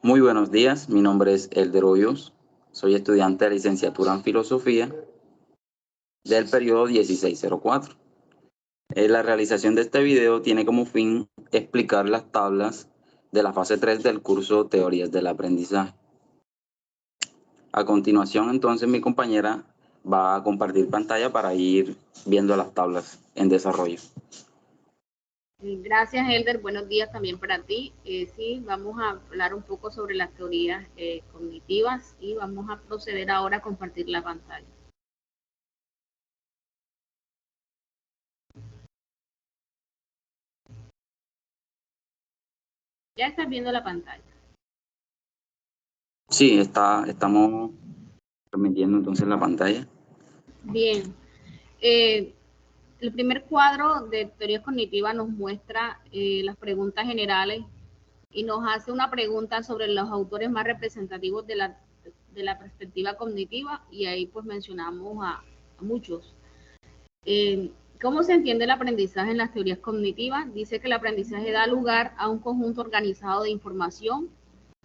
Muy buenos días, mi nombre es Elder Hoyos, soy estudiante de licenciatura en Filosofía del periodo 1604. La realización de este video tiene como fin explicar las tablas de la fase 3 del curso Teorías del Aprendizaje. A continuación, entonces, mi compañera va a compartir pantalla para ir viendo las tablas en desarrollo. Gracias, Elder. Buenos días también para ti. Sí, vamos a hablar un poco sobre las teorías cognitivas y vamos a proceder ahora a compartir la pantalla. ¿Ya estás viendo la pantalla? Sí, estamos transmitiendo entonces la pantalla. Bien. El primer cuadro de teorías cognitivas nos muestra las preguntas generales y nos hace una pregunta sobre los autores más representativos de la perspectiva cognitiva, y ahí pues mencionamos a muchos. ¿Cómo se entiende el aprendizaje en las teorías cognitivas? Dice que el aprendizaje da lugar a un conjunto organizado de información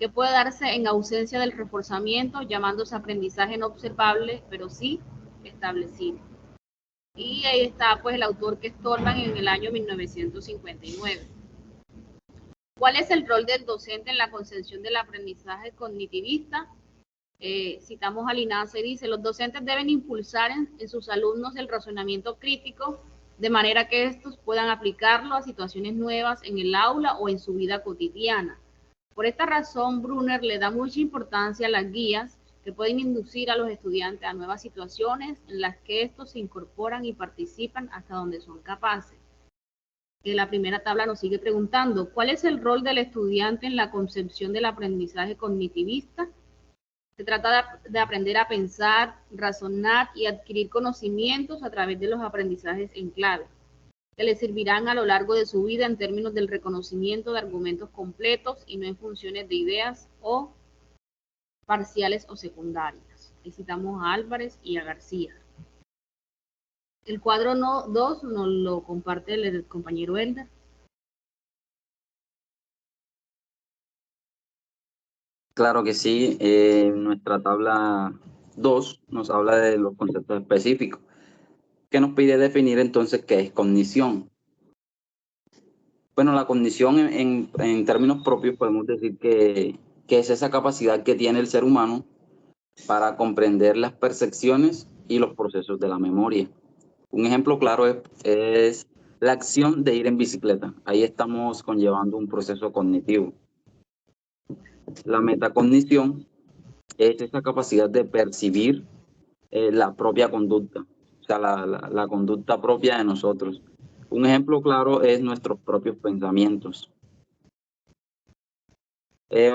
que puede darse en ausencia del reforzamiento, llamándose aprendizaje no observable, pero sí establecido. Y ahí está pues el autor, que es Stallman, en el año 1959. ¿Cuál es el rol del docente en la concepción del aprendizaje cognitivista? Citamos a Linhaza y dice: los docentes deben impulsar en sus alumnos el razonamiento crítico, de manera que estos puedan aplicarlo a situaciones nuevas en el aula o en su vida cotidiana. Por esta razón, Brunner le da mucha importancia a las guías que pueden inducir a los estudiantes a nuevas situaciones en las que estos se incorporan y participan hasta donde son capaces. La primera tabla nos sigue preguntando: ¿cuál es el rol del estudiante en la concepción del aprendizaje cognitivista? Se trata de aprender a pensar, razonar y adquirir conocimientos a través de los aprendizajes en clave, que le servirán a lo largo de su vida en términos del reconocimiento de argumentos completos y no en funciones de ideas o parciales o secundarias. Ahí citamos a Álvarez y a García. El cuadro 2 nos lo comparte el compañero Elder. Claro que sí, nuestra tabla 2 nos habla de los conceptos específicos, que nos pide definir entonces qué es cognición. Bueno, la cognición en términos propios podemos decir que es esa capacidad que tiene el ser humano para comprender las percepciones y los procesos de la memoria. Un ejemplo claro es la acción de ir en bicicleta. Ahí estamos conllevando un proceso cognitivo. La metacognición es esa capacidad de percibir la propia conducta, o sea, la conducta propia de nosotros. Un ejemplo claro es nuestros propios pensamientos.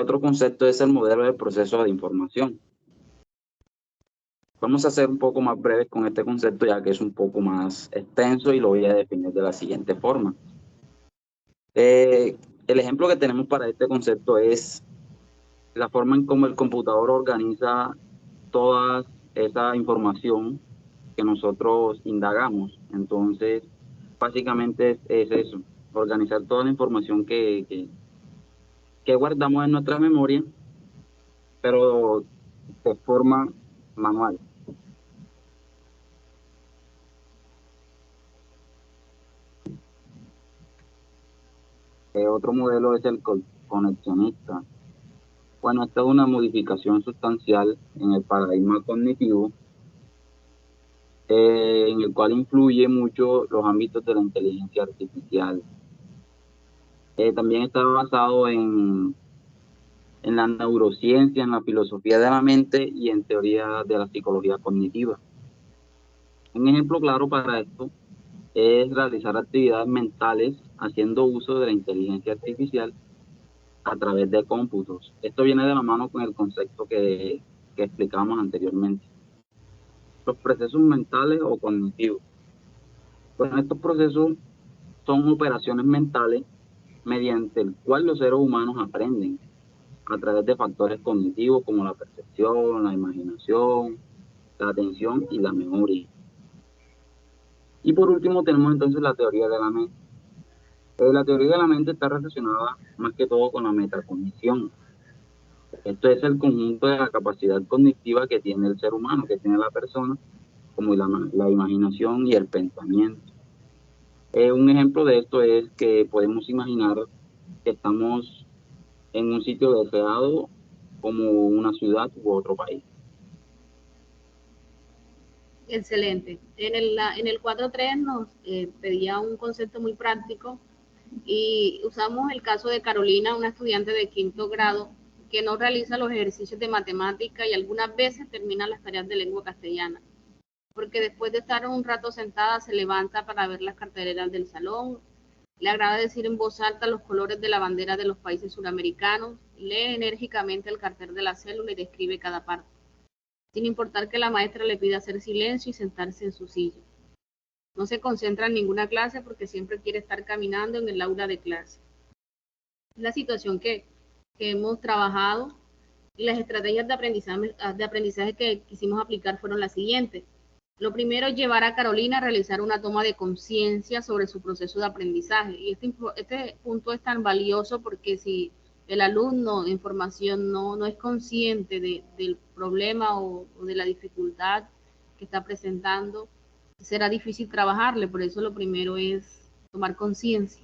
Otro concepto es el modelo de proceso de información. Vamos a ser un poco más breves con este concepto, ya que es un poco más extenso, y lo voy a definir de la siguiente forma. El ejemplo que tenemos para este concepto es la forma en cómo el computador organiza toda esa información que nosotros indagamos. Entonces, básicamente es eso, organizar toda la información que guardamos en nuestra memoria, pero de forma manual. Otro modelo es el conexionista. Bueno, esta es una modificación sustancial en el paradigma cognitivo, en el cual influye mucho los ámbitos de la inteligencia artificial. También está basado en la neurociencia, en la filosofía de la mente y en teoría de la psicología cognitiva. Un ejemplo claro para esto es realizar actividades mentales haciendo uso de la inteligencia artificial a través de cómputos. Esto viene de la mano con el concepto que explicamos anteriormente. Los procesos mentales o cognitivos. Bueno, estos procesos son operaciones mentales mediante el cual los seres humanos aprenden a través de factores cognitivos como la percepción, la imaginación, la atención y la memoria. Y por último tenemos entonces la teoría de la mente. La teoría de la mente está relacionada más que todo con la metacognición. Esto es el conjunto de la capacidad cognitiva que tiene el ser humano, que tiene la persona, como la imaginación y el pensamiento. Un ejemplo de esto es que podemos imaginar que estamos en un sitio deseado como una ciudad u otro país. Excelente. En el cuadro 3 nos pedía un concepto muy práctico y usamos el caso de Carolina, una estudiante de quinto grado que no realiza los ejercicios de matemática y algunas veces termina las tareas de lengua castellana, porque después de estar un rato sentada se levanta para ver las carteleras del salón, le agrada decir en voz alta los colores de la bandera de los países suramericanos, lee enérgicamente el cartel de la célula y describe cada parte, sin importar que la maestra le pida hacer silencio y sentarse en su silla. No se concentra en ninguna clase porque siempre quiere estar caminando en el aula de clase. La situación que hemos trabajado y las estrategias de aprendizaje que quisimos aplicar fueron las siguientes. Lo primero es llevar a Carolina a realizar una toma de conciencia sobre su proceso de aprendizaje. Y este punto es tan valioso porque si el alumno en formación no es consciente del problema o de la dificultad que está presentando, será difícil trabajarle. Por eso lo primero es tomar conciencia,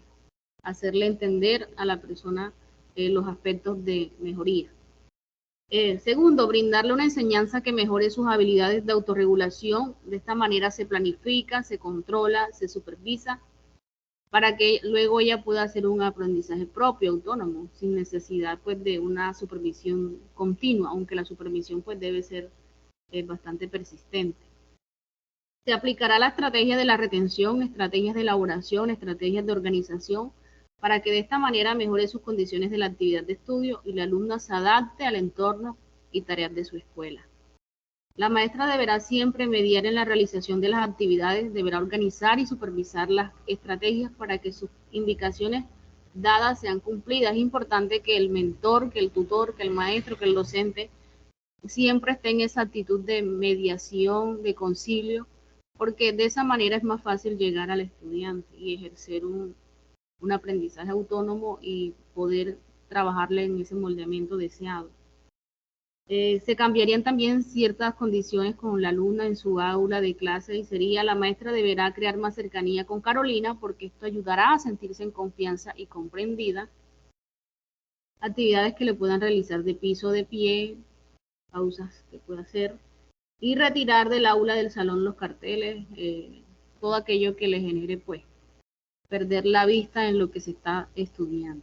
hacerle entender a la persona los aspectos de mejoría. Segundo, brindarle una enseñanza que mejore sus habilidades de autorregulación. De esta manera se planifica, se controla, se supervisa, para que luego ella pueda hacer un aprendizaje propio, autónomo, sin necesidad pues de una supervisión continua, aunque la supervisión pues debe ser bastante persistente. Se aplicará la estrategia de la retención, estrategias de elaboración, estrategias de organización, para que de esta manera mejore sus condiciones de la actividad de estudio y la alumna se adapte al entorno y tareas de su escuela. La maestra deberá siempre mediar en la realización de las actividades, deberá organizar y supervisar las estrategias para que sus indicaciones dadas sean cumplidas. Es importante que el mentor, que el tutor, que el maestro, que el docente siempre esté en esa actitud de mediación, de concilio, porque de esa manera es más fácil llegar al estudiante y ejercer un aprendizaje autónomo y poder trabajarle en ese moldeamiento deseado. Se cambiarían también ciertas condiciones con la alumna en su aula de clase y sería la maestra deberá crear más cercanía con Carolina porque esto ayudará a sentirse en confianza y comprendida. Actividades que le puedan realizar de piso, de pie, pausas que pueda hacer y retirar del aula del salón los carteles, todo aquello que le genere pues perder la vista en lo que se está estudiando.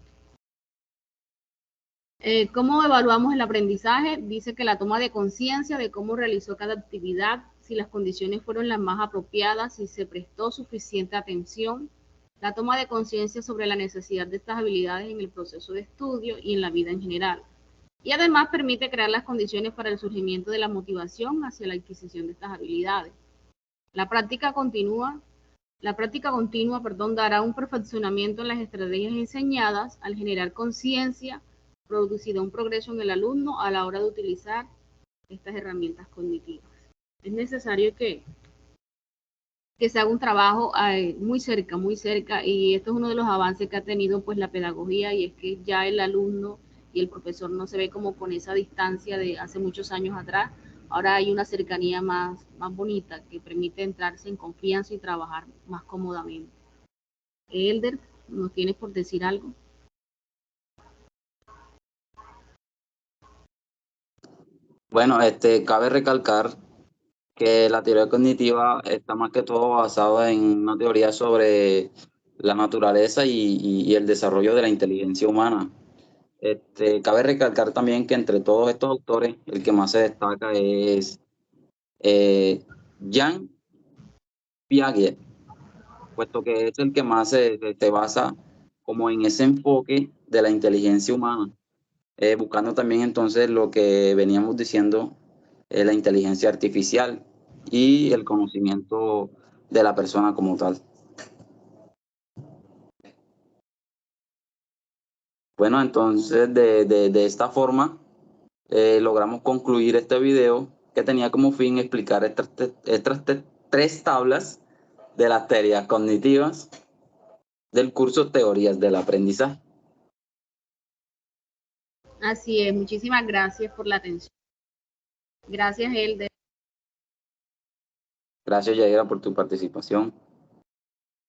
¿Cómo evaluamos el aprendizaje? Dice que la toma de conciencia de cómo realizó cada actividad, si las condiciones fueron las más apropiadas, si se prestó suficiente atención, la toma de conciencia sobre la necesidad de estas habilidades en el proceso de estudio y en la vida en general. Y además permite crear las condiciones para el surgimiento de la motivación hacia la adquisición de estas habilidades. La práctica continua, dará un perfeccionamiento en las estrategias enseñadas al generar conciencia, producirá un progreso en el alumno a la hora de utilizar estas herramientas cognitivas. Es necesario que se haga un trabajo muy cerca, y esto es uno de los avances que ha tenido pues la pedagogía, y es que ya el alumno y el profesor no se ve como con esa distancia de hace muchos años atrás. Ahora hay una cercanía más bonita que permite entrarse en confianza y trabajar más cómodamente. Elder, ¿nos tienes por decir algo? Bueno, cabe recalcar que la teoría cognitiva está más que todo basada en una teoría sobre la naturaleza y el desarrollo de la inteligencia humana. Cabe recalcar también que entre todos estos autores, el que más se destaca es Jean Piaget, puesto que es el que más se basa como en ese enfoque de la inteligencia humana, buscando también entonces lo que veníamos diciendo, la inteligencia artificial y el conocimiento de la persona como tal. Bueno, entonces de esta forma logramos concluir este video que tenía como fin explicar estas tres tablas de las teorías cognitivas del curso Teorías del Aprendizaje. Así es, muchísimas gracias por la atención. Gracias, Elder. Gracias, Yaira, por tu participación.